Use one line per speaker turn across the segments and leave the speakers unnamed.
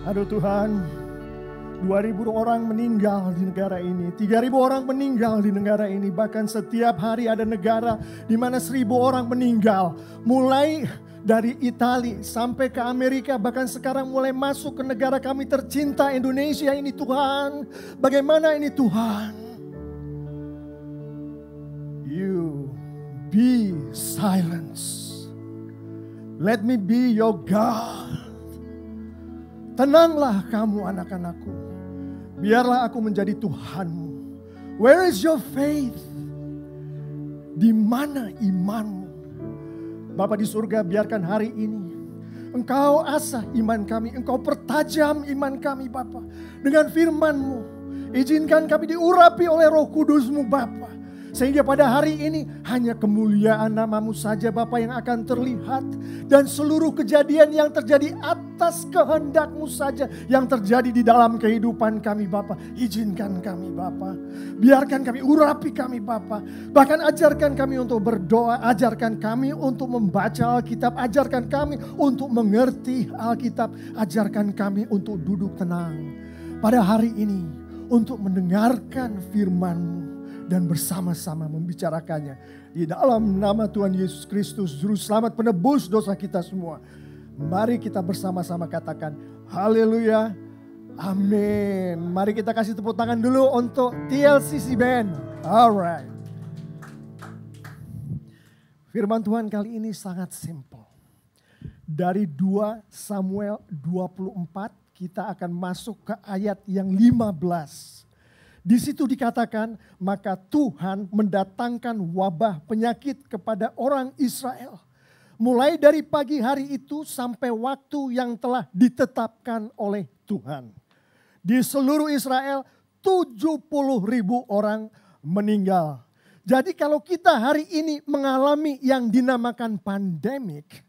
Aduh Tuhan, 2.000 orang meninggal di negara ini, 3.000 orang meninggal di negara ini. Bahkan setiap hari ada negara di mana 1.000 orang meninggal. Mulai dari Italia sampai ke Amerika, bahkan sekarang mulai masuk ke negara kami tercinta Indonesia ini Tuhan. Bagaimana ini Tuhan? You be silence. Let me be your God. Tenanglah kamu anak-anakku. Biarlah aku menjadi Tuhanmu. Where is your faith? Di mana imanmu? Bapa di surga, biarkan hari ini Engkau asah iman kami. Engkau pertajam iman kami Bapa. Dengan firman-Mu. Izinkan kami diurapi oleh Roh Kudus-Mu Bapa. Sehingga pada hari ini hanya kemuliaan nama-Mu saja Bapa yang akan terlihat. Dan seluruh kejadian yang terjadi atas kehendak-Mu saja yang terjadi di dalam kehidupan kami Bapa. Izinkan kami Bapa. Biarkan kami, urapi kami Bapa. Bahkan ajarkan kami untuk berdoa. Ajarkan kami untuk membaca Alkitab. Ajarkan kami untuk mengerti Alkitab. Ajarkan kami untuk duduk tenang. Pada hari ini untuk mendengarkan firman-Mu. Dan bersama-sama membicarakannya. Di dalam nama Tuhan Yesus Kristus, Juru Selamat penebus dosa kita semua. Mari kita bersama-sama katakan, haleluya, amin. Mari kita kasih tepuk tangan dulu untuk TLCC Band. Alright. Firman Tuhan kali ini sangat simple. Dari 2 Samuel 24, kita akan masuk ke ayat yang 15. Di situ dikatakan, maka Tuhan mendatangkan wabah penyakit kepada orang Israel. Mulai dari pagi hari itu sampai waktu yang telah ditetapkan oleh Tuhan. Di seluruh Israel 70.000 orang meninggal. Jadi kalau kita hari ini mengalami yang dinamakan pandemik.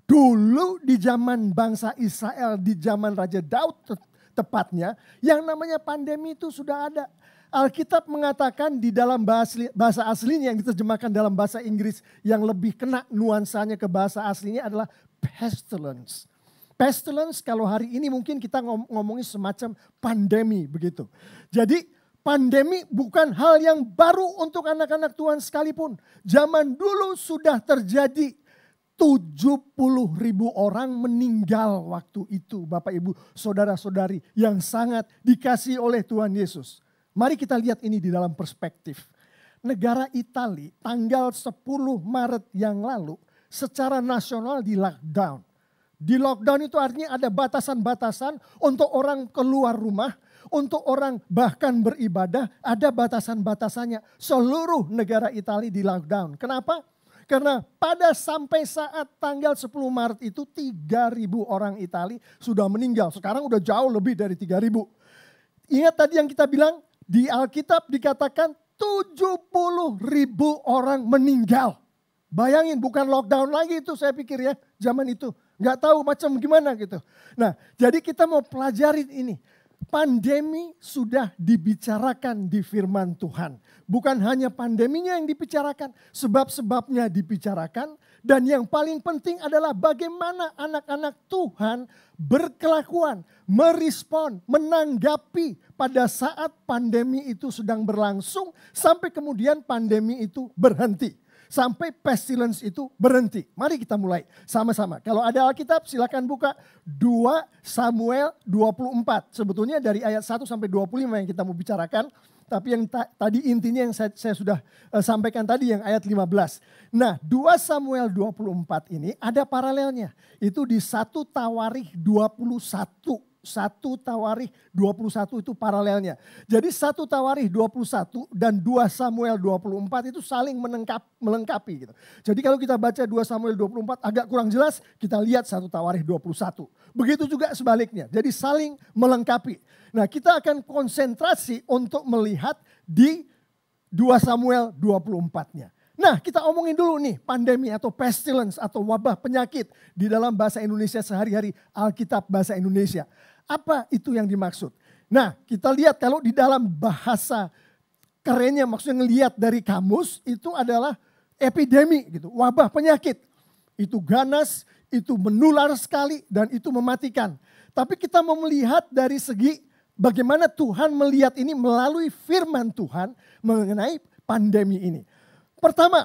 Dulu di zaman bangsa Israel, di zaman Raja Daud tepatnya, yang namanya pandemi itu sudah ada. Alkitab mengatakan di dalam bahasa aslinya yang diterjemahkan dalam bahasa Inggris yang lebih kena nuansanya ke bahasa aslinya adalah pestilence. Pestilence kalau hari ini mungkin kita ngomongin semacam pandemi begitu. Jadi pandemi bukan hal yang baru untuk anak-anak Tuhan sekalipun. Zaman dulu sudah terjadi. 70.000 orang meninggal waktu itu Bapak Ibu Saudara-saudari yang sangat dikasihi oleh Tuhan Yesus. Mari kita lihat ini di dalam perspektif. Negara Italia tanggal 10 Maret yang lalu secara nasional di lockdown. Di lockdown itu artinya ada batasan-batasan untuk orang keluar rumah. Untuk orang bahkan beribadah ada batasan-batasannya. Seluruh negara Italia di lockdown. Kenapa? Karena pada sampai saat tanggal 10 Maret itu 3.000 orang Italia sudah meninggal. Sekarang udah jauh lebih dari 3.000. Ingat tadi yang kita bilang di Alkitab dikatakan 70.000 orang meninggal. Bayangin bukan lockdown lagi itu saya pikir ya zaman itu. Gak tahu macam gimana gitu. Nah jadi kita mau pelajarin ini. Pandemi sudah dibicarakan di firman Tuhan. Bukan hanya pandeminya yang dibicarakan, sebab-sebabnya dibicarakan. Dan yang paling penting adalah bagaimana anak-anak Tuhan berkelakuan, merespon, menanggapi pada saat pandemi itu sedang berlangsung sampai kemudian pandemi itu berhenti. Sampai pestilence itu berhenti. Mari kita mulai sama-sama. Kalau ada Alkitab silakan buka 2 Samuel 24. Sebetulnya dari ayat 1 sampai 25 yang kita mau bicarakan. Tapi yang tadi intinya yang saya sudah sampaikan tadi yang ayat 15. Nah 2 Samuel 24 ini ada paralelnya. Itu di 1 Tawarikh 21. 1 Tawarikh 21 itu paralelnya. Jadi 1 Tawarikh 21 dan 2 Samuel 24 itu saling melengkapi gitu. Jadi kalau kita baca 2 Samuel 24 agak kurang jelas, kita lihat 1 Tawarikh 21. Begitu juga sebaliknya. Jadi saling melengkapi. Nah, kita akan konsentrasi untuk melihat di 2 Samuel 24-nya. Nah, kita omongin dulu nih pandemi atau pestilence atau wabah penyakit di dalam bahasa Indonesia sehari-hari, Alkitab bahasa Indonesia. Apa itu yang dimaksud? Nah, kita lihat kalau di dalam bahasa kerennya maksudnya ngelihat dari kamus itu adalah epidemi gitu, wabah penyakit. Itu ganas, itu menular sekali dan itu mematikan. Tapi kita mau melihat dari segi bagaimana Tuhan melihat ini melalui firman Tuhan mengenai pandemi ini.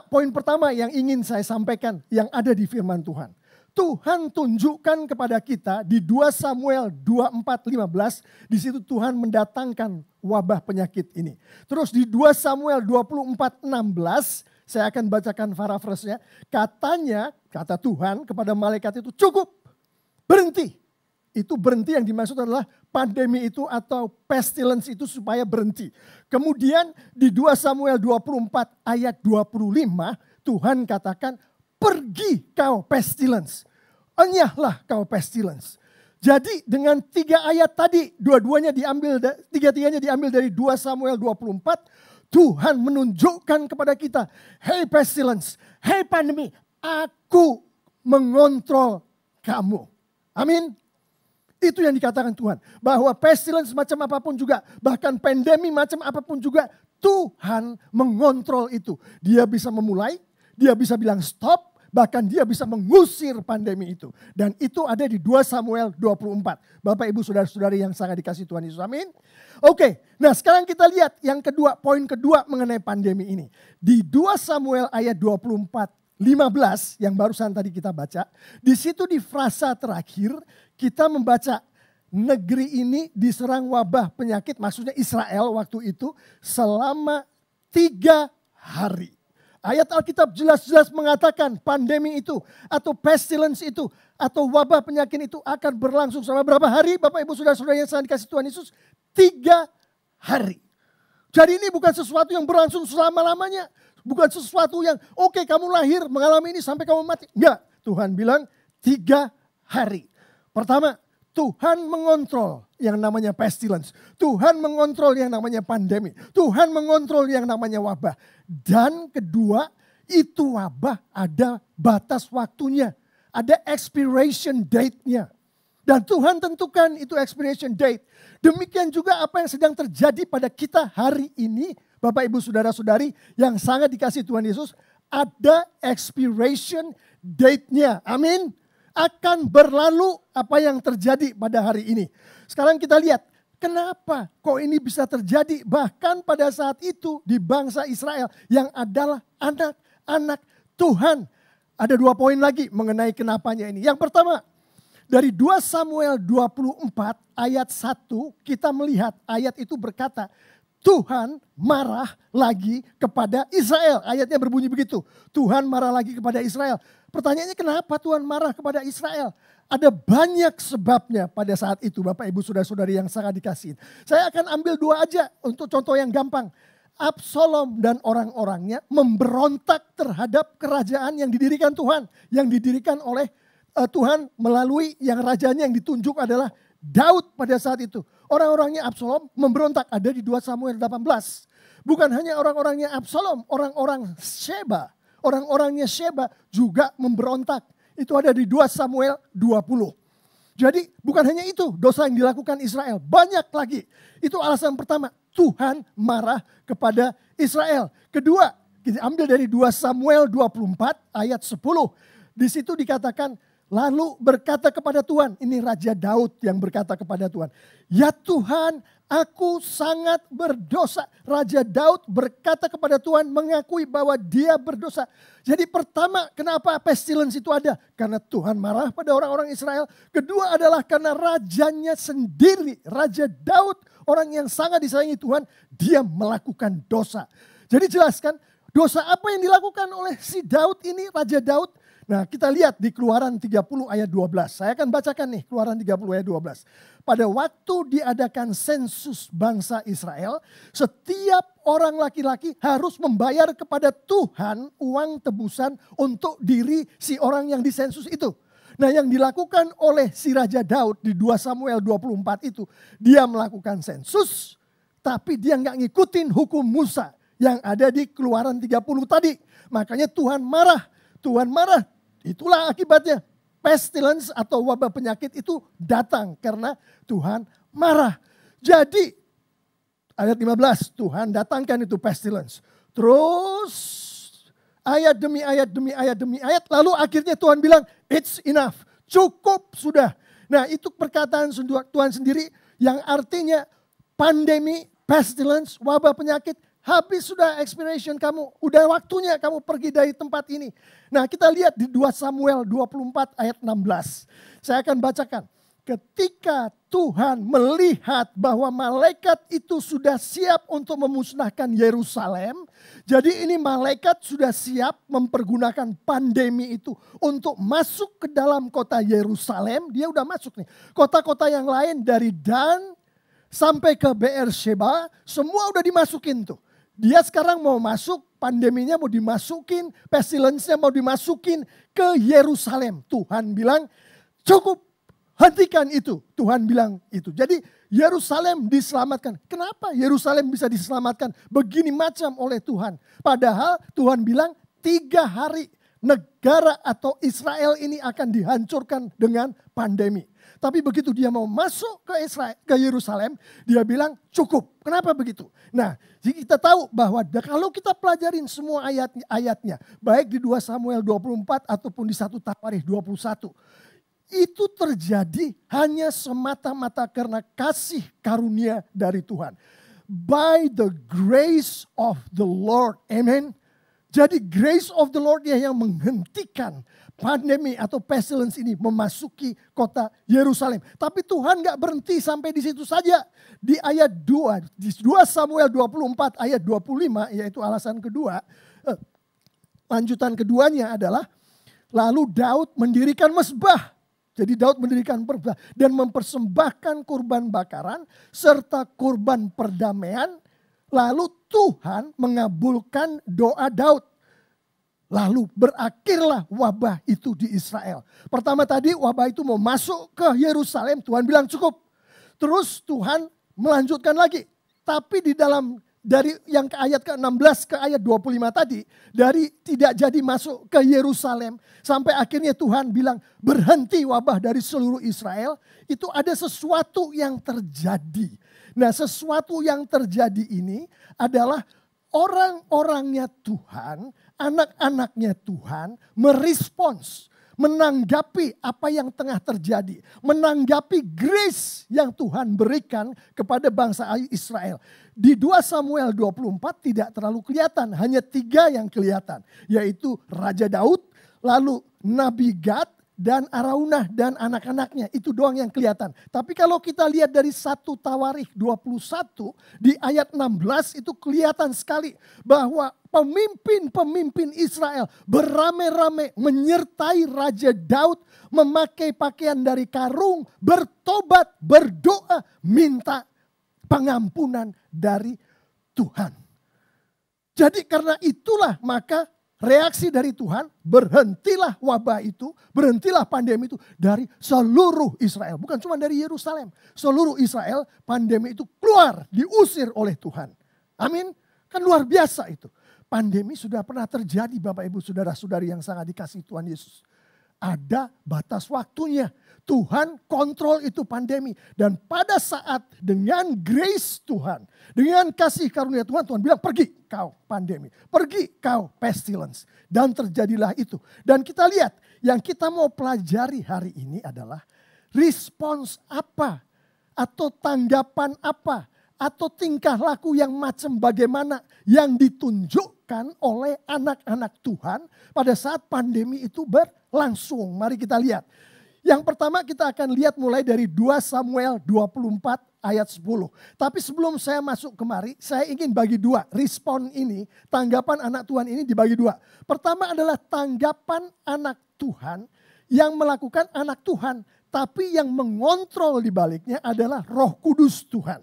Poin pertama yang ingin saya sampaikan yang ada di firman Tuhan. Tuhan tunjukkan kepada kita di 2 Samuel 24:15, di situ Tuhan mendatangkan wabah penyakit ini. Terus di 2 Samuel 24:16, saya akan bacakan paraphrase-nya. Kata Tuhan kepada malaikat itu, cukup, berhenti. Itu berhenti yang dimaksud adalah pandemi itu atau pestilence itu supaya berhenti. Kemudian di 2 Samuel 24 ayat 25, Tuhan katakan, pergi kau pestilence, enyahlah kau pestilence. Jadi dengan 3 ayat tadi, tiga-tiganya diambil dari 2 Samuel 24, Tuhan menunjukkan kepada kita, hey pestilence, hey pandemi, aku mengontrol kamu. Amin. Itu yang dikatakan Tuhan. Bahwa pestilence macam apapun juga, bahkan pandemi macam apapun juga, Tuhan mengontrol itu. Dia bisa memulai, dia bisa bilang stop, bahkan dia bisa mengusir pandemi itu. Dan itu ada di 2 Samuel 24. Bapak, Ibu, Saudara-saudari yang sangat dikasih Tuhan Yesus. Amin. Oke, nah sekarang kita lihat yang kedua, poin kedua mengenai pandemi ini. Di 2 Samuel ayat 24:15 yang barusan tadi kita baca. Di situ di frasa terakhir kita membaca negeri ini diserang wabah penyakit, maksudnya Israel waktu itu selama 3 hari. Ayat Alkitab jelas-jelas mengatakan pandemi itu atau pestilence itu atau wabah penyakit itu akan berlangsung selama berapa hari? Bapak, Ibu, Saudara-saudara yang sangat dikasih Tuhan Yesus, 3 hari. Jadi ini bukan sesuatu yang berlangsung selama-lamanya. Bukan sesuatu yang oke, kamu lahir mengalami ini sampai kamu mati. Enggak, Tuhan bilang 3 hari. Pertama, Tuhan mengontrol yang namanya pestilence. Tuhan mengontrol yang namanya pandemi. Tuhan mengontrol yang namanya wabah. Dan kedua, itu wabah ada batas waktunya. Ada expiration date-nya. Dan Tuhan tentukan itu expiration date. Demikian juga apa yang sedang terjadi pada kita hari ini. Bapak, Ibu, Saudara-saudari yang sangat dikasih Tuhan Yesus. Ada expiration date-nya. Amin. Akan berlalu apa yang terjadi pada hari ini. Sekarang kita lihat, kenapa kok ini bisa terjadi bahkan pada saat itu di bangsa Israel yang adalah anak-anak Tuhan. Ada 2 poin lagi mengenai kenapanya ini. Yang pertama, dari 2 Samuel 24 ayat 1 kita melihat ayat itu berkata, Tuhan marah lagi kepada Israel. Ayatnya berbunyi begitu. Tuhan marah lagi kepada Israel. Pertanyaannya, kenapa Tuhan marah kepada Israel? Ada banyak sebabnya pada saat itu, Bapak, Ibu, Saudara-saudari yang sangat dikasihi. Saya akan ambil 2 aja untuk contoh yang gampang. Absalom dan orang-orangnya memberontak terhadap kerajaan yang didirikan Tuhan. Yang didirikan oleh Tuhan melalui yang rajanya yang ditunjuk adalah Daud pada saat itu. Orang-orangnya Absalom memberontak, ada di 2 Samuel 18. Bukan hanya orang-orangnya Absalom, orang-orang Sheba. Orang-orangnya Sheba juga memberontak. Itu ada di 2 Samuel 20. Jadi bukan hanya itu dosa yang dilakukan Israel. Banyak lagi. Itu alasan pertama. Tuhan marah kepada Israel. Kedua, kita ambil dari 2 Samuel 24 ayat 10. Di situ dikatakan, lalu berkata kepada Tuhan. Ini Raja Daud yang berkata kepada Tuhan. Ya Tuhan, aku sangat berdosa. Raja Daud berkata kepada Tuhan, mengakui bahwa dia berdosa. Jadi pertama, kenapa pestilence itu ada? Karena Tuhan marah pada orang-orang Israel. Kedua adalah karena rajanya sendiri, Raja Daud, orang yang sangat disayangi Tuhan, dia melakukan dosa. Jadi jelaskan, dosa apa yang dilakukan oleh si Daud ini, Raja Daud? Nah, kita lihat di Keluaran 30 ayat 12. Saya akan bacakan nih Keluaran 30 ayat 12. Pada waktu diadakan sensus bangsa Israel, setiap orang laki-laki harus membayar kepada Tuhan uang tebusan untuk diri si orang yang disensus itu. Nah, yang dilakukan oleh si Raja Daud di 2 Samuel 24 itu, dia melakukan sensus, tapi dia nggak ngikutin hukum Musa yang ada di Keluaran 30 tadi. Makanya Tuhan marah. Tuhan marah, itulah akibatnya. Pestilence atau wabah penyakit itu datang karena Tuhan marah. Jadi ayat 15, Tuhan datangkan itu pestilence. Terus ayat demi ayat demi ayat demi ayat, lalu akhirnya Tuhan bilang, It's enough. Cukup sudah. Nah itu perkataan Tuhan sendiri yang artinya pandemi, pestilence, wabah penyakit, habis sudah expiration kamu. Udah waktunya kamu pergi dari tempat ini. Nah kita lihat di 2 Samuel 24 ayat 16. Saya akan bacakan. Ketika Tuhan melihat bahwa malaikat itu sudah siap untuk memusnahkan Yerusalem. Jadi ini malaikat sudah siap mempergunakan pandemi itu untuk masuk ke dalam kota Yerusalem. Dia udah masuk nih. Kota-kota yang lain dari Dan sampai ke Beersheba semua udah dimasukin tuh. Dia sekarang mau masuk, pandeminya mau dimasukin, pestilence-nya mau dimasukin ke Yerusalem. Tuhan bilang cukup. Hentikan itu, Tuhan bilang itu. Jadi Yerusalem diselamatkan. Kenapa Yerusalem bisa diselamatkan begini macam oleh Tuhan? Padahal Tuhan bilang 3 hari negara atau Israel ini akan dihancurkan dengan pandemi. Tapi begitu dia mau masuk ke Yerusalem, dia bilang cukup. Kenapa begitu? Nah, kita tahu bahwa kalau kita pelajarin semua ayatnya, baik di 2 Samuel 24 ataupun di 1 Tawarikh 21, itu terjadi hanya semata-mata karena kasih karunia dari Tuhan. By the grace of the Lord. Amen. Jadi grace of the Lord yang menghentikan pandemi atau pestilence ini memasuki kota Yerusalem. Tapi Tuhan gak berhenti sampai di situ saja. Di ayat 2, di 2 Samuel 24 ayat 25, yaitu alasan kedua. Lanjutan keduanya adalah, lalu Daud mendirikan mezbah. Jadi Daud mendirikan mezbah dan mempersembahkan kurban bakaran serta kurban perdamaian. Lalu Tuhan mengabulkan doa Daud. Lalu berakhirlah wabah itu di Israel. Pertama tadi wabah itu mau masuk ke Yerusalem, Tuhan bilang cukup. Terus Tuhan melanjutkan lagi. Tapi di dalam dari yang ke ayat ke-16 ke ayat 25 tadi, dari tidak jadi masuk ke Yerusalem sampai akhirnya Tuhan bilang berhenti wabah dari seluruh Israel, itu ada sesuatu yang terjadi. Nah, sesuatu yang terjadi ini adalah orang-orangnya Tuhan, anak-anaknya Tuhan merespons, menanggapi apa yang tengah terjadi, menanggapi grace yang Tuhan berikan kepada bangsa Israel. Di 2 Samuel 24 tidak terlalu kelihatan, hanya 3 yang kelihatan, yaitu Raja Daud, lalu Nabi Gad, dan Araunah dan anak-anaknya. Itu doang yang kelihatan. Tapi kalau kita lihat dari 1 Tawarikh 21 di ayat 16 itu kelihatan sekali bahwa pemimpin-pemimpin Israel beramai-ramai menyertai Raja Daud memakai pakaian dari karung, bertobat, berdoa, minta pengampunan dari Tuhan. Jadi karena itulah maka reaksi dari Tuhan, berhentilah wabah itu, berhentilah pandemi itu dari seluruh Israel. Bukan cuma dari Yerusalem. Seluruh Israel pandemi itu keluar, diusir oleh Tuhan. Amin. Kan luar biasa itu. Pandemi sudah pernah terjadi Bapak Ibu Saudara-saudari yang sangat dikasihi Tuhan Yesus. Ada batas waktunya. Tuhan kontrol itu pandemi. Dan pada saat dengan grace Tuhan, dengan kasih karunia Tuhan, Tuhan bilang pergi kau pandemi. Pergi kau pestilence. Dan terjadilah itu. Dan kita lihat yang kita mau pelajari hari ini adalah respons apa atau tanggapan apa atau tingkah laku yang macam bagaimana yang ditunjukkan oleh anak-anak Tuhan pada saat pandemi itu berlangsung. Mari kita lihat. Yang pertama kita akan lihat mulai dari 2 Samuel 24 ayat 10. Tapi sebelum saya masuk kemari, saya ingin bagi 2. Respon ini, tanggapan anak Tuhan ini dibagi 2. Pertama adalah tanggapan anak Tuhan yang melakukan anak Tuhan. Tapi yang mengontrol di baliknya adalah Roh Kudus Tuhan.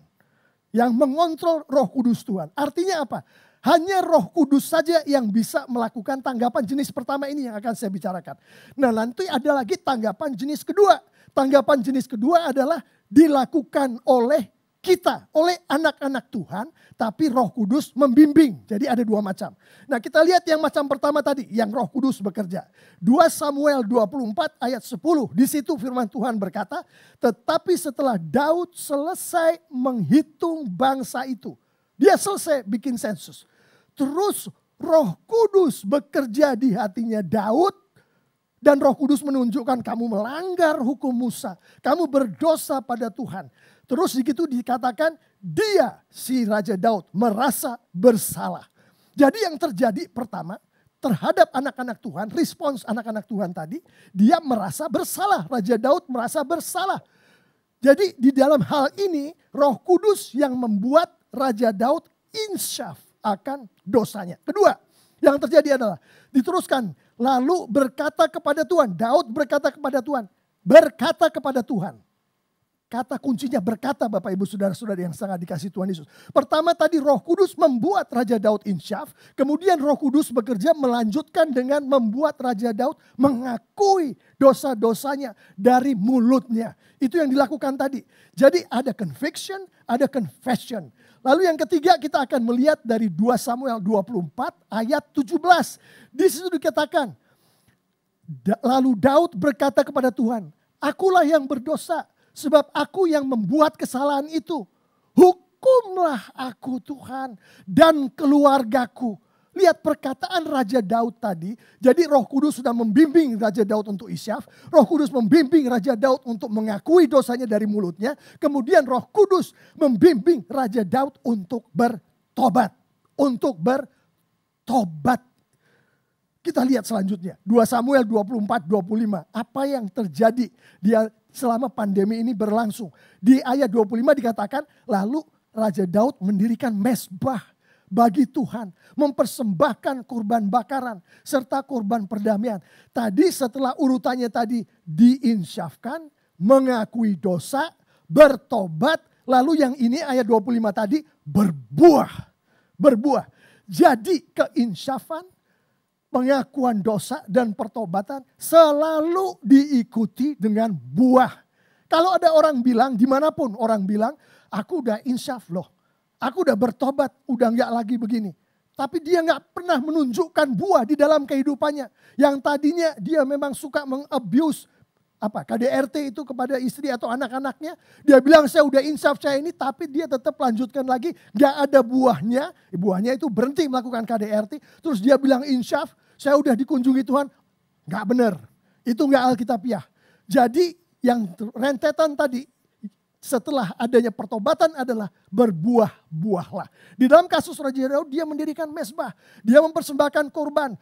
Yang mengontrol Roh Kudus Tuhan. Artinya apa? Hanya Roh Kudus saja yang bisa melakukan tanggapan jenis pertama ini yang akan saya bicarakan. Nah, nanti ada lagi tanggapan jenis kedua. Tanggapan jenis kedua adalah dilakukan oleh kita, oleh anak-anak Tuhan, tapi Roh Kudus membimbing. Jadi ada 2 macam. Nah, kita lihat yang macam pertama tadi, yang Roh Kudus bekerja. 2 Samuel 24 ayat 10, di situ firman Tuhan berkata, tetapi setelah Daud selesai menghitung bangsa itu, dia selesai bikin sensus. Terus Roh Kudus bekerja di hatinya Daud. Dan Roh Kudus menunjukkan kamu melanggar hukum Musa. Kamu berdosa pada Tuhan. Terus begitu dikatakan dia si Raja Daud merasa bersalah. Jadi yang terjadi pertama terhadap anak-anak Tuhan, respons anak-anak Tuhan tadi, dia merasa bersalah. Raja Daud merasa bersalah. Jadi di dalam hal ini Roh Kudus yang membuat Raja Daud insyaf akan dosanya. Kedua, yang terjadi adalah diteruskan lalu berkata kepada Tuhan. Daud berkata kepada Tuhan. Berkata kepada Tuhan. Kata kuncinya berkata, Bapak Ibu Saudara-saudara yang sangat dikasihi Tuhan Yesus. Pertama tadi Roh Kudus membuat Raja Daud insyaf. Kemudian Roh Kudus bekerja melanjutkan dengan membuat Raja Daud mengakui dosa-dosanya dari mulutnya. Itu yang dilakukan tadi. Jadi ada conviction, ada confession. Lalu yang ketiga kita akan melihat dari 2 Samuel 24 ayat 17. Di situ dikatakan, lalu Daud berkata kepada Tuhan, akulah yang berdosa sebab aku yang membuat kesalahan itu. Hukumlah aku Tuhan dan keluargaku. Lihat perkataan Raja Daud tadi. Jadi Roh Kudus sudah membimbing Raja Daud untuk insyaf. Roh Kudus membimbing Raja Daud untuk mengakui dosanya dari mulutnya. Kemudian Roh Kudus membimbing Raja Daud untuk bertobat. Untuk bertobat. Kita lihat selanjutnya. 2 Samuel 24-25. Apa yang terjadi dia selama pandemi ini berlangsung. Di ayat 25 dikatakan lalu Raja Daud mendirikan mezbah bagi Tuhan, mempersembahkan kurban bakaran serta kurban perdamaian. Tadi setelah urutannya tadi diinsyafkan, mengakui dosa, bertobat, lalu yang ini ayat 25 tadi berbuah. Berbuah. Jadi keinsyafan, pengakuan dosa dan pertobatan selalu diikuti dengan buah. Kalau ada orang bilang, dimanapun orang bilang, aku udah insyaf loh. Aku udah bertobat, udah gak lagi begini. Tapi dia gak pernah menunjukkan buah di dalam kehidupannya. Yang tadinya dia memang suka mengabuse KDRT itu kepada istri atau anak-anaknya. Dia bilang saya udah insyaf saya ini, tapi dia tetap lanjutkan lagi. Gak ada buahnya, buahnya itu berhenti melakukan KDRT. Terus dia bilang insyaf, saya udah dikunjungi Tuhan. Gak benar, itu gak alkitabiah. Jadi yang rentetan tadi, setelah adanya pertobatan adalah berbuah-buahlah. Di dalam kasus Raja Daud dia mendirikan mezbah. Dia mempersembahkan korban.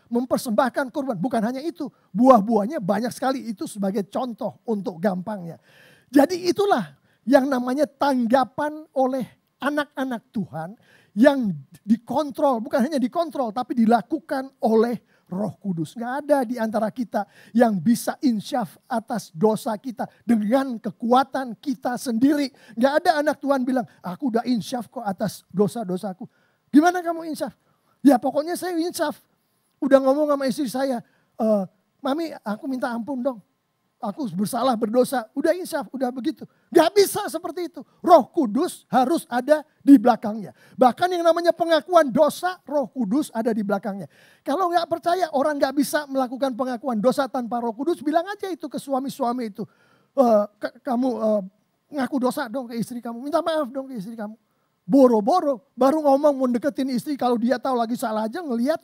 Bukan hanya itu. Buah-buahnya banyak sekali. Itu sebagai contoh untuk gampangnya. Jadi itulah yang namanya tanggapan oleh anak-anak Tuhan yang dikontrol. Bukan hanya dikontrol tapi dilakukan oleh Roh Kudus. Gak ada di antara kita yang bisa insyaf atas dosa kita dengan kekuatan kita sendiri. Gak ada anak Tuhan bilang, aku udah insyaf kok atas dosa-dosaku. Gimana kamu insyaf? Ya pokoknya saya insyaf. Udah ngomong sama istri saya, Mami aku minta ampun dong. Aku bersalah, berdosa, udah insyaf, udah begitu. Gak bisa seperti itu. Roh Kudus harus ada di belakangnya. Bahkan yang namanya pengakuan dosa, Roh Kudus ada di belakangnya. Kalau gak percaya orang gak bisa melakukan pengakuan dosa tanpa Roh Kudus, bilang aja itu ke suami-suami itu. Kamu ngaku dosa dong ke istri kamu, minta maaf dong ke istri kamu. Boro-boro baru ngomong mau deketin istri, kalau dia tahu lagi salah aja ngelihat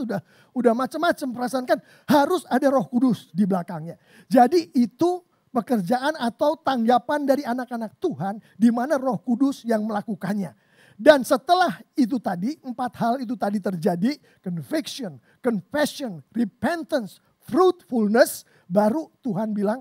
udah macam-macam perasaan. Kan harus ada Roh Kudus di belakangnya. Jadi itu pekerjaan atau tanggapan dari anak-anak Tuhan di mana Roh Kudus yang melakukannya. Dan setelah itu tadi 4 hal itu tadi terjadi, conviction, confession, repentance, fruitfulness, baru Tuhan bilang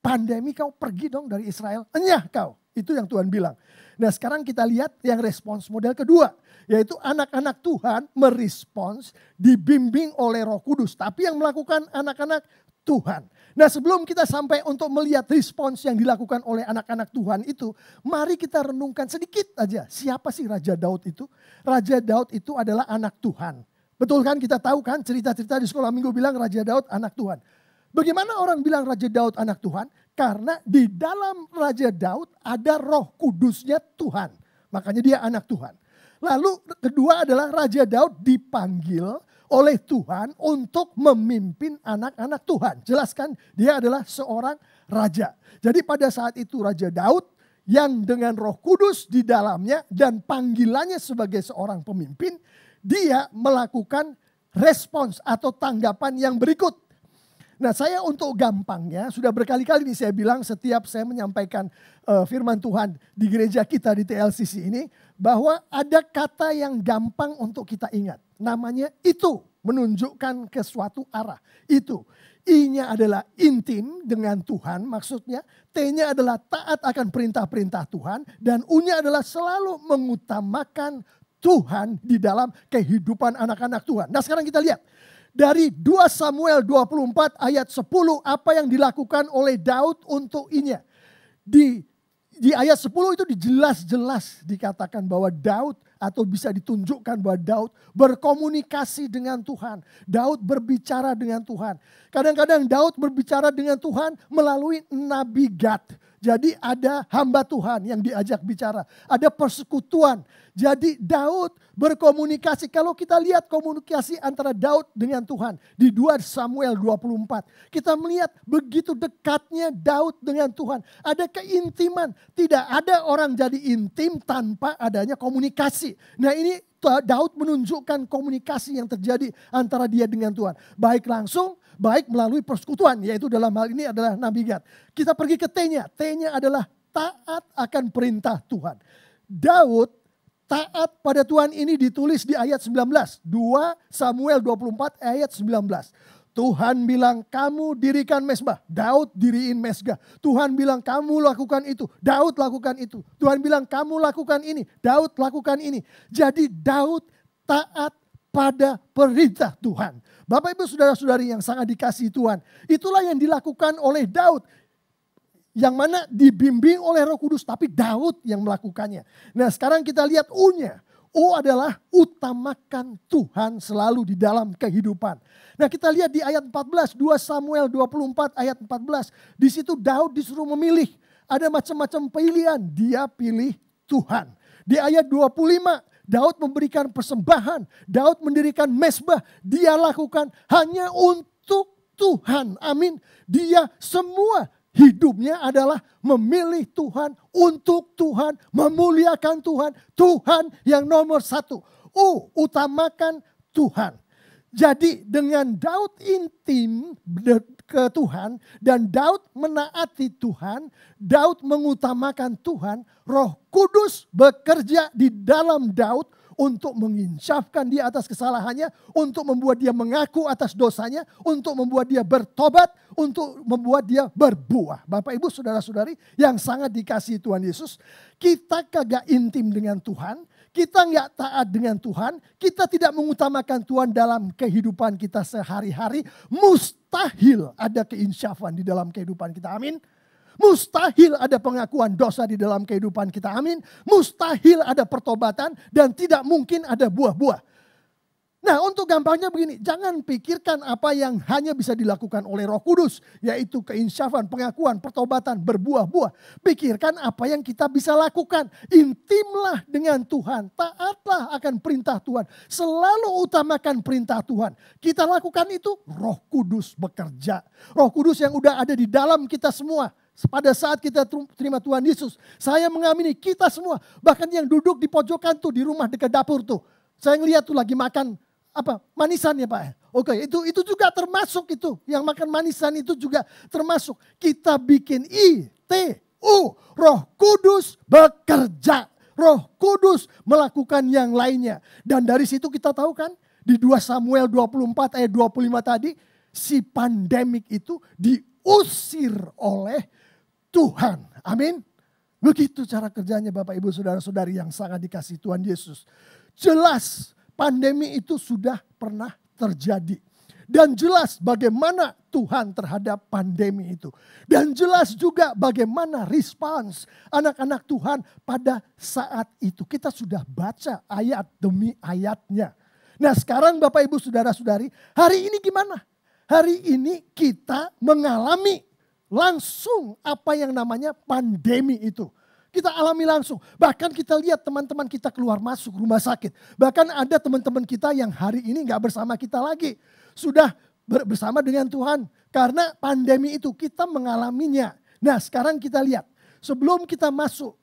pandemi kau pergi dong dari Israel, enyah kau. Itu yang Tuhan bilang. Nah sekarang kita lihat yang respons model kedua. Yaitu anak-anak Tuhan merespons dibimbing oleh Roh Kudus. Tapi yang melakukan anak-anak Tuhan. Nah sebelum kita sampai untuk melihat respons yang dilakukan oleh anak-anak Tuhan itu. Mari kita renungkan sedikit aja. Siapa sih Raja Daud itu? Raja Daud itu adalah anak Tuhan. Betul kan, kita tahu kan cerita-cerita di sekolah minggu bilang Raja Daud anak Tuhan. Bagaimana orang bilang Raja Daud anak Tuhan? Karena di dalam Raja Daud ada Roh Kudusnya Tuhan. Makanya dia anak Tuhan. Lalu kedua adalah Raja Daud dipanggil oleh Tuhan untuk memimpin anak-anak Tuhan. Jelaskan dia adalah seorang raja. Jadi pada saat itu Raja Daud yang dengan Roh Kudus di dalamnya dan panggilannya sebagai seorang pemimpin, dia melakukan respons atau tanggapan yang berikut. Nah, saya untuk gampangnya, sudah berkali-kali nih saya bilang setiap saya menyampaikan firman Tuhan di gereja kita di TLCC ini, bahwa ada kata yang gampang untuk kita ingat. Namanya itu, menunjukkan ke suatu arah. Itu. I-nya adalah intim dengan Tuhan maksudnya. T-nya adalah taat akan perintah-perintah Tuhan. Dan U-nya adalah selalu mengutamakan Tuhan di dalam kehidupan anak-anak Tuhan. Nah, sekarang kita lihat. Dari 2 Samuel 24 ayat 10 apa yang dilakukan oleh Daud untuk I-nya. Di ayat 10 itu jelas-jelas dikatakan bahwa Daud atau bisa ditunjukkan bahwa Daud berkomunikasi dengan Tuhan. Daud berbicara dengan Tuhan. Kadang-kadang Daud berbicara dengan Tuhan melalui Nabi Gad. Jadi ada hamba Tuhan yang diajak bicara. Ada persekutuan. Jadi Daud berkomunikasi. Kalau kita lihat komunikasi antara Daud dengan Tuhan. Di 2 Samuel 24. Kita melihat begitu dekatnya Daud dengan Tuhan. Ada keintiman. Tidak ada orang jadi intim tanpa adanya komunikasi. Nah, ini Daud menunjukkan komunikasi yang terjadi antara dia dengan Tuhan. Baik langsung, baik melalui persekutuan, yaitu dalam hal ini adalah Nabi Gad. Kita pergi ke T-nya. T-nya adalah taat akan perintah Tuhan. Daud taat pada Tuhan ini ditulis di ayat 19. 2 Samuel 24 ayat 19. Tuhan bilang kamu dirikan mezbah. Daud diriin mezbah. Tuhan bilang kamu lakukan itu. Daud lakukan itu. Tuhan bilang kamu lakukan ini. Daud lakukan ini. Jadi Daud taat pada perintah Tuhan. Bapak ibu saudara-saudari yang sangat dikasihi Tuhan. Itulah yang dilakukan oleh Daud. Yang mana dibimbing oleh Roh Kudus. Tapi Daud yang melakukannya. Nah, sekarang kita lihat U-nya. U adalah utamakan Tuhan selalu di dalam kehidupan. Nah, kita lihat di ayat 14, 2 Samuel 24 ayat 14. Di situ Daud disuruh memilih. Ada macam-macam pilihan. Dia pilih Tuhan. Di ayat 25, Daud memberikan persembahan. Daud mendirikan mezbah. Dia lakukan hanya untuk Tuhan. Amin. Dia semua hidupnya adalah memilih Tuhan, untuk Tuhan, memuliakan Tuhan. Tuhan yang nomor 1. Utamakan Tuhan. Jadi dengan Daud intim ke Tuhan dan Daud menaati Tuhan, Daud mengutamakan Tuhan, Roh Kudus bekerja di dalam Daud untuk menginsafkan dia atas kesalahannya, untuk membuat dia mengaku atas dosanya, untuk membuat dia bertobat, untuk membuat dia berbuah. Bapak ibu saudara-saudari yang sangat dikasihi Tuhan Yesus, kita kagak intim dengan Tuhan, kita nggak taat dengan Tuhan, kita tidak mengutamakan Tuhan dalam kehidupan kita sehari-hari, mustahil ada keinsyafan di dalam kehidupan kita. Amin. Mustahil ada pengakuan dosa di dalam kehidupan kita. Amin. Mustahil ada pertobatan dan tidak mungkin ada buah-buah. Nah, untuk gampangnya begini, jangan pikirkan apa yang hanya bisa dilakukan oleh Roh Kudus, yaitu keinsyafan, pengakuan, pertobatan, berbuah-buah. Pikirkan apa yang kita bisa lakukan. Intimlah dengan Tuhan, taatlah akan perintah Tuhan, selalu utamakan perintah Tuhan. Kita lakukan itu, Roh Kudus bekerja. Roh Kudus yang udah ada di dalam kita semua. Pada saat kita terima Tuhan Yesus, saya mengamini kita semua, bahkan yang duduk di pojokan tuh di rumah dekat dapur tuh, saya ngeliat tuh lagi makan manisan ya Pak. Oke, itu juga termasuk itu. Yang makan manisan itu juga termasuk. Kita bikin ITU. Roh Kudus bekerja. Roh Kudus melakukan yang lainnya. Dan dari situ kita tahu kan. Di 2 Samuel 24 ayat 25 tadi. Si pandemik itu diusir oleh Tuhan. Amin. Begitu cara kerjanya Bapak Ibu Saudara-saudari yang sangat dikasihi Tuhan Yesus. Jelas. Pandemi itu sudah pernah terjadi. Dan jelas bagaimana Tuhan terhadap pandemi itu. Dan jelas juga bagaimana respons anak-anak Tuhan pada saat itu. Kita sudah baca ayat demi ayatnya. Nah sekarang Bapak Ibu Saudara-saudari, hari ini gimana? Hari ini kita mengalami langsung apa yang namanya pandemi itu. Kita alami langsung. Bahkan kita lihat teman-teman kita keluar masuk rumah sakit. Bahkan ada teman-teman kita yang hari ini gak bersama kita lagi. Sudah bersama dengan Tuhan. Karena pandemi itu kita mengalaminya. Nah sekarang kita lihat. Sebelum kita masuk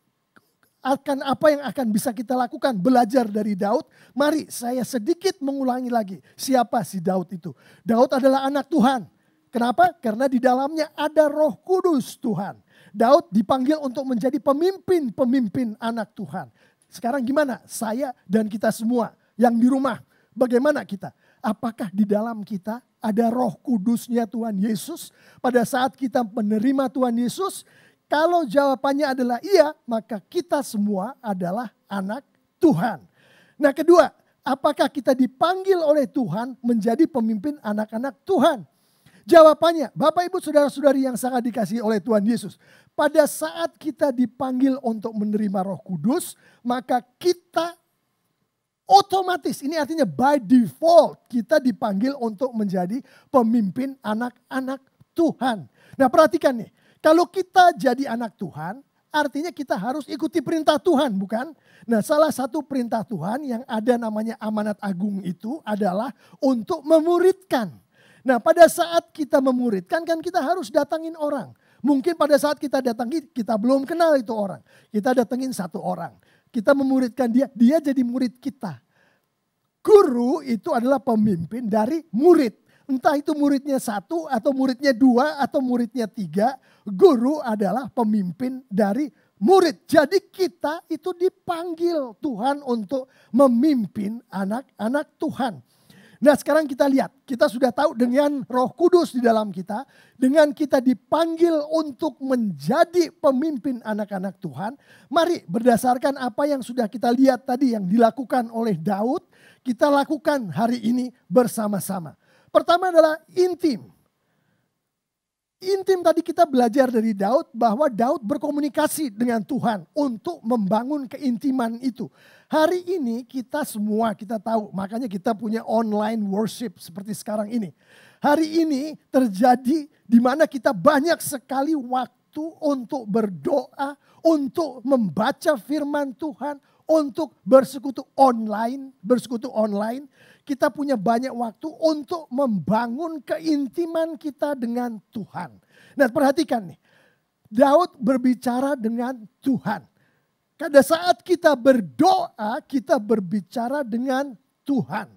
akan apa yang akan bisa kita lakukan. Belajar dari Daud. Mari saya sedikit mengulangi lagi. Siapa si Daud itu? Daud adalah anak Tuhan. Kenapa? Karena di dalamnya ada Roh Kudus Tuhan. Daud dipanggil untuk menjadi pemimpin anak Tuhan. Sekarang gimana? Saya dan kita semua yang di rumah, bagaimana kita? Apakah di dalam kita ada Roh Kudusnya Tuhan Yesus? Pada saat kita menerima Tuhan Yesus, kalau jawabannya adalah iya, maka kita semua adalah anak Tuhan. Nah kedua, apakah kita dipanggil oleh Tuhan menjadi pemimpin anak-anak Tuhan? Jawabannya, Bapak Ibu Saudara-saudari yang sangat dikasihi oleh Tuhan Yesus. Pada saat kita dipanggil untuk menerima Roh Kudus, maka kita otomatis, ini artinya by default, kita dipanggil untuk menjadi pemimpin anak-anak Tuhan. Nah perhatikan nih, kalau kita jadi anak Tuhan, artinya kita harus ikuti perintah Tuhan, bukan? Nah salah satu perintah Tuhan yang ada namanya amanat agung itu adalah untuk memuridkan. Nah pada saat kita memuridkan kan kita harus datangin orang. Mungkin pada saat kita datangi kita belum kenal itu orang. Kita datangin satu orang. Kita memuridkan dia, dia jadi murid kita. Guru itu adalah pemimpin dari murid. Entah itu muridnya satu atau muridnya dua atau muridnya tiga. Guru adalah pemimpin dari murid. Jadi kita itu dipanggil Tuhan untuk memimpin anak-anak Tuhan. Nah sekarang kita lihat, kita sudah tahu dengan Roh Kudus di dalam kita, dengan kita dipanggil untuk menjadi pemimpin anak-anak Tuhan. Mari berdasarkan apa yang sudah kita lihat tadi yang dilakukan oleh Daud, kita lakukan hari ini bersama-sama. Pertama adalah intim. Intim tadi kita belajar dari Daud bahwa Daud berkomunikasi dengan Tuhan untuk membangun keintiman itu. Hari ini kita semua kita tahu, makanya kita punya online worship seperti sekarang ini. Hari ini terjadi di mana kita banyak sekali waktu untuk berdoa, untuk membaca firman Tuhan, untuk bersekutu online. Kita punya banyak waktu untuk membangun keintiman kita dengan Tuhan. Nah perhatikan nih, Daud berbicara dengan Tuhan. Pada saat kita berdoa, kita berbicara dengan Tuhan.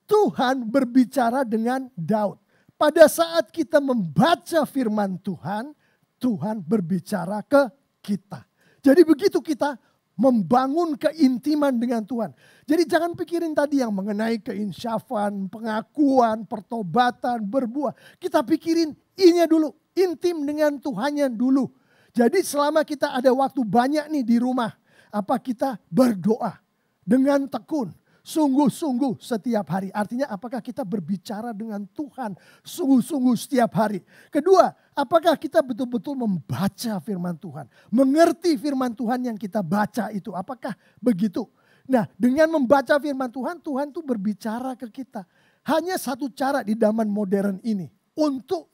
Tuhan berbicara dengan Daud. Pada saat kita membaca firman Tuhan, Tuhan berbicara ke kita. Jadi begitu kita membangun keintiman dengan Tuhan. Jadi jangan pikirin tadi yang mengenai keinsyafan, pengakuan, pertobatan, berbuah. Kita pikirin ini dulu, intim dengan Tuhannya dulu. Jadi selama kita ada waktu banyak nih di rumah, apa kita berdoa dengan tekun, sungguh-sungguh setiap hari. Artinya apakah kita berbicara dengan Tuhan sungguh-sungguh setiap hari. Kedua, apakah kita betul-betul membaca firman Tuhan. Mengerti firman Tuhan yang kita baca itu. Apakah begitu? Nah dengan membaca firman Tuhan, Tuhan tuh berbicara ke kita. Hanya satu cara di zaman modern ini. Untuk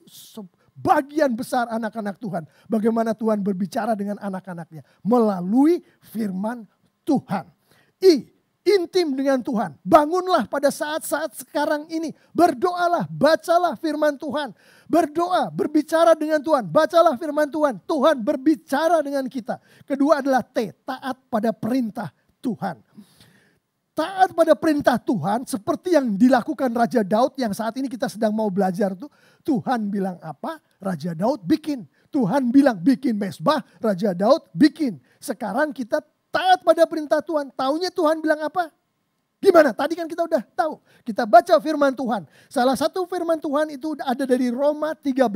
bagian besar anak-anak Tuhan. Bagaimana Tuhan berbicara dengan anak-anaknya. Melalui firman Tuhan. Intim dengan Tuhan. Bangunlah pada saat-saat sekarang ini. Berdoalah, bacalah firman Tuhan. Berdoa, berbicara dengan Tuhan. Bacalah firman Tuhan. Tuhan berbicara dengan kita. Kedua adalah taat pada perintah Tuhan. Taat pada perintah Tuhan seperti yang dilakukan Raja Daud yang saat ini kita sedang mau belajar tuh. Tuhan bilang apa? Raja Daud bikin. Tuhan bilang bikin mezbah, Raja Daud bikin. Sekarang kita taat pada perintah Tuhan. Taunya Tuhan bilang apa? Gimana? Tadi kan kita udah tahu. Kita baca firman Tuhan. Salah satu firman Tuhan itu ada dari Roma 13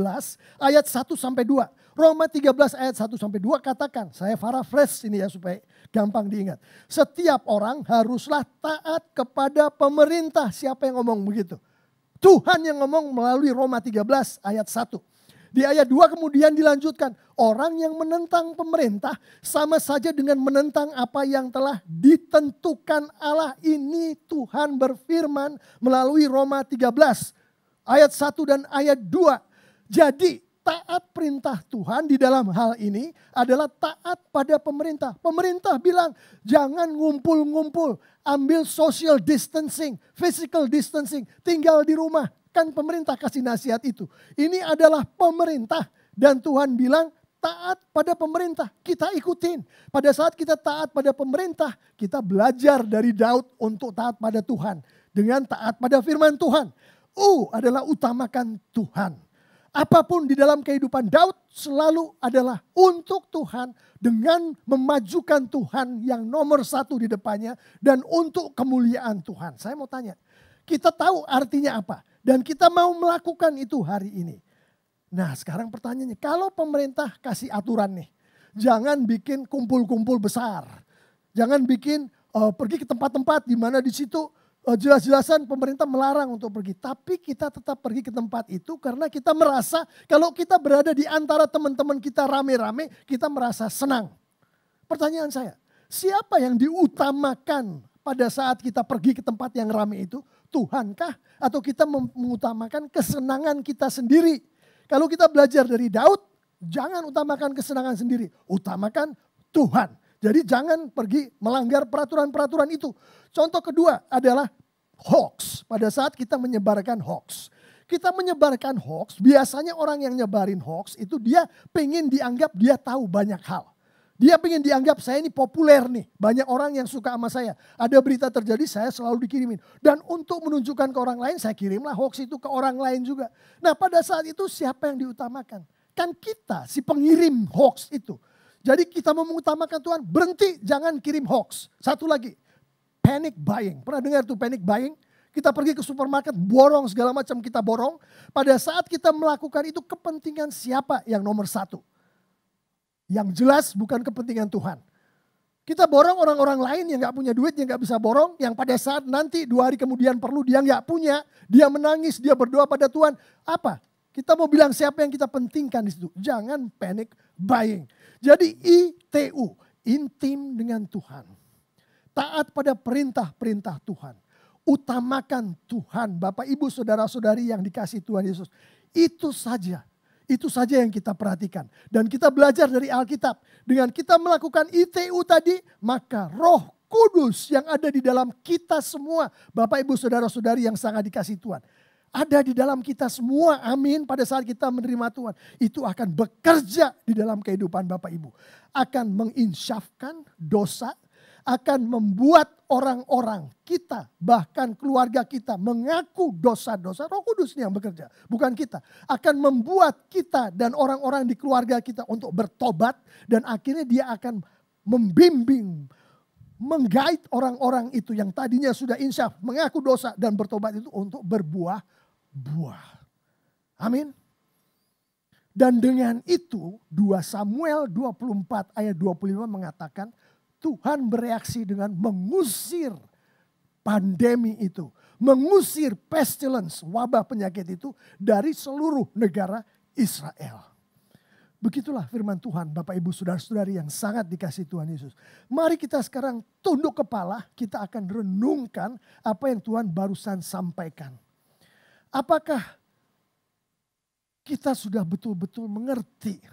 ayat 1 sampai 2. Roma 13 ayat 1 sampai 2 katakan. Saya paraphrase ini ya supaya gampang diingat. Setiap orang haruslah taat kepada pemerintah. Siapa yang ngomong begitu? Tuhan yang ngomong melalui Roma 13 ayat 1. Di ayat 2 kemudian dilanjutkan. Orang yang menentang pemerintah sama saja dengan menentang apa yang telah ditentukan Allah. Ini Tuhan berfirman melalui Roma 13 ayat 1 dan ayat 2. Jadi taat perintah Tuhan di dalam hal ini adalah taat pada pemerintah. Pemerintah bilang jangan ngumpul-ngumpul, ambil social distancing, physical distancing, tinggal di rumah. Kan pemerintah kasih nasihat itu. Ini adalah pemerintah dan Tuhan bilang taat pada pemerintah. Kita ikutin. Pada saat kita taat pada pemerintah, kita belajar dari Daud untuk taat pada Tuhan. Dengan taat pada firman Tuhan. adalah utamakan Tuhan. Apapun di dalam kehidupan Daud selalu adalah untuk Tuhan dengan memajukan Tuhan yang nomor satu di depannya dan untuk kemuliaan Tuhan. Saya mau tanya, kita tahu artinya apa dan kita mau melakukan itu hari ini. Nah sekarang pertanyaannya, kalau pemerintah kasih aturan nih, jangan bikin kumpul-kumpul besar. Jangan bikin pergi ke tempat-tempat di mana di situ jelas-jelasan pemerintah melarang untuk pergi. Tapi kita tetap pergi ke tempat itu karena kita merasa kalau kita berada di antara teman-teman kita rame-rame, kita merasa senang. Pertanyaan saya, siapa yang diutamakan pada saat kita pergi ke tempat yang rame itu? Tuhankah? Atau kita mengutamakan kesenangan kita sendiri? Kalau kita belajar dari Daud, jangan utamakan kesenangan sendiri. Utamakan Tuhan. Jadi jangan pergi melanggar peraturan-peraturan itu. Contoh kedua adalah hoax. Pada saat kita menyebarkan hoax. Kita menyebarkan hoax, biasanya orang yang nyebarin hoax itu dia pengen dianggap dia tahu banyak hal. Dia pengen dianggap saya ini populer nih. Banyak orang yang suka sama saya. Ada berita terjadi saya selalu dikirimin. Dan untuk menunjukkan ke orang lain saya kirimlah hoax itu ke orang lain juga. Nah pada saat itu siapa yang diutamakan? Kan kita si pengirim hoax itu. Jadi kita mau mengutamakan Tuhan, berhenti jangan kirim hoax. Satu lagi, panic buying. Pernah dengar tuh panic buying? Kita pergi ke supermarket, borong segala macam kita borong. Pada saat kita melakukan itu kepentingan siapa yang nomor satu? Yang jelas bukan kepentingan Tuhan. Kita borong orang-orang lain yang gak punya duit, yang gak bisa borong. Yang pada saat nanti 2 hari kemudian perlu dia gak punya. Dia menangis, dia berdoa pada Tuhan. Apa? Kita mau bilang siapa yang kita pentingkan di situ. Jangan panic buying. Jadi ITU, intim dengan Tuhan. Taat pada perintah-perintah Tuhan. Utamakan Tuhan, Bapak Ibu Saudara-saudari yang dikasih Tuhan Yesus. Itu saja yang kita perhatikan. Dan kita belajar dari Alkitab. Dengan kita melakukan ITU tadi, maka Roh Kudus yang ada di dalam kita semua, Bapak Ibu Saudara-saudari yang sangat dikasih Tuhan. Ada di dalam kita semua, amin, pada saat kita menerima Tuhan. Itu akan bekerja di dalam kehidupan Bapak Ibu. Akan menginsyafkan dosa, akan membuat orang-orang kita, bahkan keluarga kita mengaku dosa-dosa. Roh Kudus yang bekerja, bukan kita. Akan membuat kita dan orang-orang di keluarga kita untuk bertobat. Dan akhirnya dia akan membimbing, menggait orang-orang itu yang tadinya sudah insyaf, mengaku dosa dan bertobat itu untuk berbuah. Amin. Dan dengan itu 2 Samuel 24 ayat 25 mengatakan Tuhan bereaksi dengan mengusir pandemi itu. Mengusir pestilence, wabah penyakit itu dari seluruh negara Israel. Begitulah firman Tuhan Bapak Ibu Saudara-saudari yang sangat dikasih Tuhan Yesus. Mari kita sekarang tunduk kepala, kita akan renungkan apa yang Tuhan barusan sampaikan. Apakah kita sudah betul-betul mengerti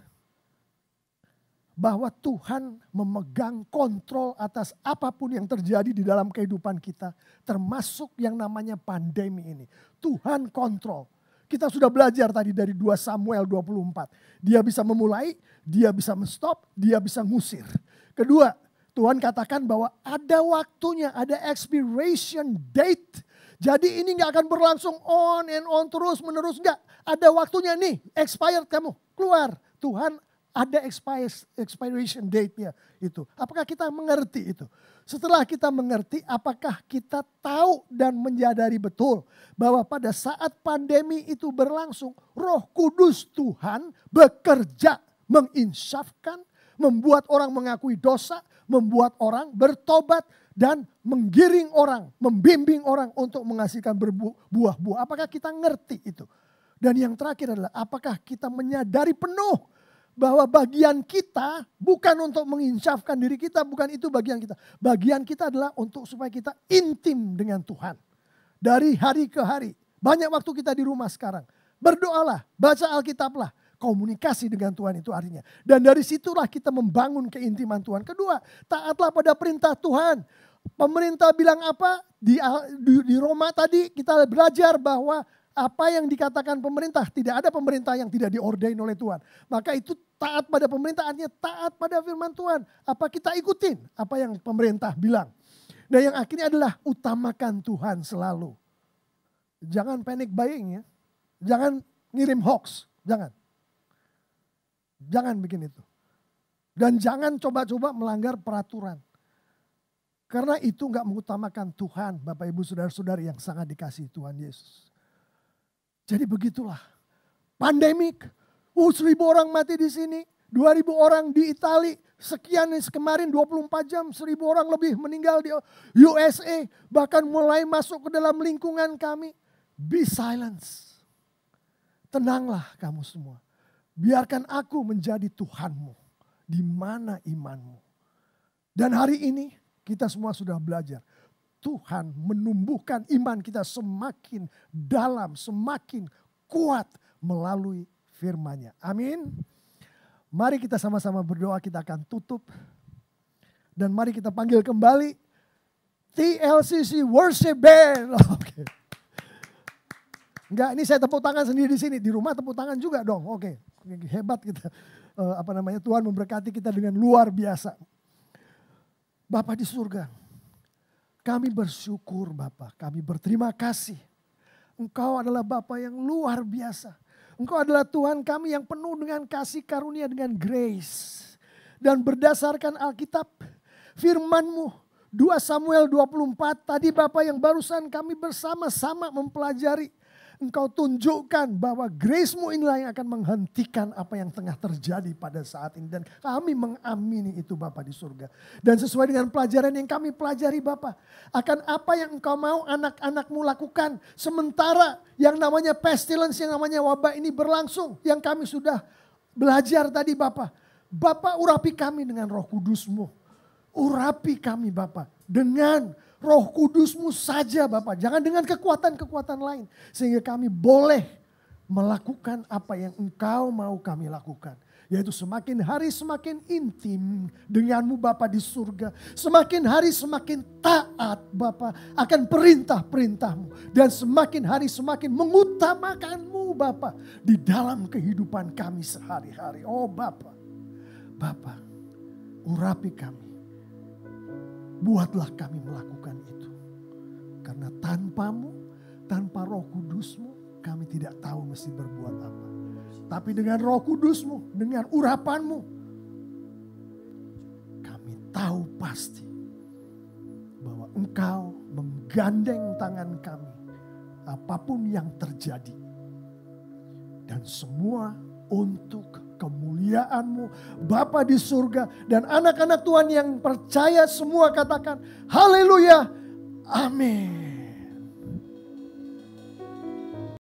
bahwa Tuhan memegang kontrol atas apapun yang terjadi di dalam kehidupan kita, termasuk yang namanya pandemi ini. Tuhan kontrol. Kita sudah belajar tadi dari 2 Samuel 24. Dia bisa memulai, dia bisa menstop, dia bisa ngusir. Kedua, Tuhan katakan bahwa ada waktunya, ada expiration date. Jadi ini gak akan berlangsung on and on terus menerus. Enggak, ada waktunya nih, expired kamu, keluar. Tuhan ada expiration date-nya itu. Apakah kita mengerti itu? Setelah kita mengerti, apakah kita tahu dan menyadari betul bahwa pada saat pandemi itu berlangsung, Roh Kudus Tuhan bekerja menginsyafkan, membuat orang mengakui dosa, membuat orang bertobat, dan menggiring orang, membimbing orang untuk menghasilkan berbuah-buah. Apakah kita ngerti itu? Dan yang terakhir adalah apakah kita menyadari penuh bahwa bagian kita bukan untuk menginsyafkan diri kita, bukan itu bagian kita. Bagian kita adalah untuk supaya kita intim dengan Tuhan. Dari hari ke hari. Banyak waktu kita di rumah sekarang. Berdoalah, baca Alkitablah. Komunikasi dengan Tuhan itu artinya. Dan dari situlah kita membangun keintiman Tuhan. Kedua, taatlah pada perintah Tuhan. Pemerintah bilang apa? Di Roma tadi kita belajar bahwa apa yang dikatakan pemerintah, tidak ada pemerintah yang tidak diordain oleh Tuhan. Maka itu taat pada pemerintah artinya taat pada firman Tuhan. Apa kita ikutin apa yang pemerintah bilang. Nah yang akhirnya adalah utamakan Tuhan selalu. Jangan panic buying ya. Jangan ngirim hoax. Jangan. Jangan bikin itu. Dan jangan coba-coba melanggar peraturan. Karena itu gak mengutamakan Tuhan, Bapak Ibu Saudara-saudari yang sangat dikasihi Tuhan Yesus. Jadi begitulah. Pandemik. 1.000 orang mati di sini. 2.000 orang di Itali. Sekian kemarin 24 jam. 1.000 orang lebih meninggal di USA. Bahkan mulai masuk ke dalam lingkungan kami. Be silence. Tenanglah kamu semua. Biarkan aku menjadi Tuhanmu. Di mana imanmu? Dan hari ini kita semua sudah belajar. Tuhan menumbuhkan iman kita semakin dalam, semakin kuat melalui firman-Nya. Amin. Mari kita sama-sama berdoa, kita akan tutup. Dan mari kita panggil kembali TLCC Worship Band. Oke. Enggak, ini saya tepuk tangan sendiri di sini. Di rumah tepuk tangan juga dong. Oke. Hebat kita. Tuhan memberkati kita dengan luar biasa. Bapa di surga, kami bersyukur Bapa, kami berterima kasih. Engkau adalah Bapa yang luar biasa. Engkau adalah Tuhan kami yang penuh dengan kasih karunia, dengan grace. Dan berdasarkan Alkitab, firman-Mu, 2 Samuel 24, tadi Bapa yang barusan kami bersama-sama mempelajari. Engkau tunjukkan bahwa grace-Mu inilah yang akan menghentikan apa yang tengah terjadi pada saat ini. Dan kami mengamini itu Bapa di surga. Dan sesuai dengan pelajaran yang kami pelajari Bapa. Akan apa yang Engkau mau anak-anak-Mu lakukan. Sementara yang namanya pestilence, yang namanya wabah ini berlangsung. Yang kami sudah belajar tadi Bapa. Bapa urapi kami dengan Roh Kudus-Mu. Urapi kami Bapa dengan Roh Kudus-Mu saja Bapak. Jangan dengan kekuatan-kekuatan lain. Sehingga kami boleh melakukan apa yang Engkau mau kami lakukan. Yaitu semakin hari semakin intim dengan-Mu Bapa di surga. Semakin hari semakin taat Bapa akan perintah-perintah-Mu. Dan semakin hari semakin mengutamakan-Mu Bapa di dalam kehidupan kami sehari-hari. Oh Bapa, Bapa urapi kami. Buatlah kami melakukan itu. Karena tanpa-Mu, tanpa Roh Kudus-Mu, kami tidak tahu mesti berbuat apa. Tapi dengan Roh Kudus-Mu, dengan urapan-Mu, kami tahu pasti bahwa Engkau menggandeng tangan kami apapun yang terjadi. Dan semua untuk kemuliaan-Mu Bapa di surga. Dan anak-anak Tuhan yang percaya semua katakan haleluya, amin.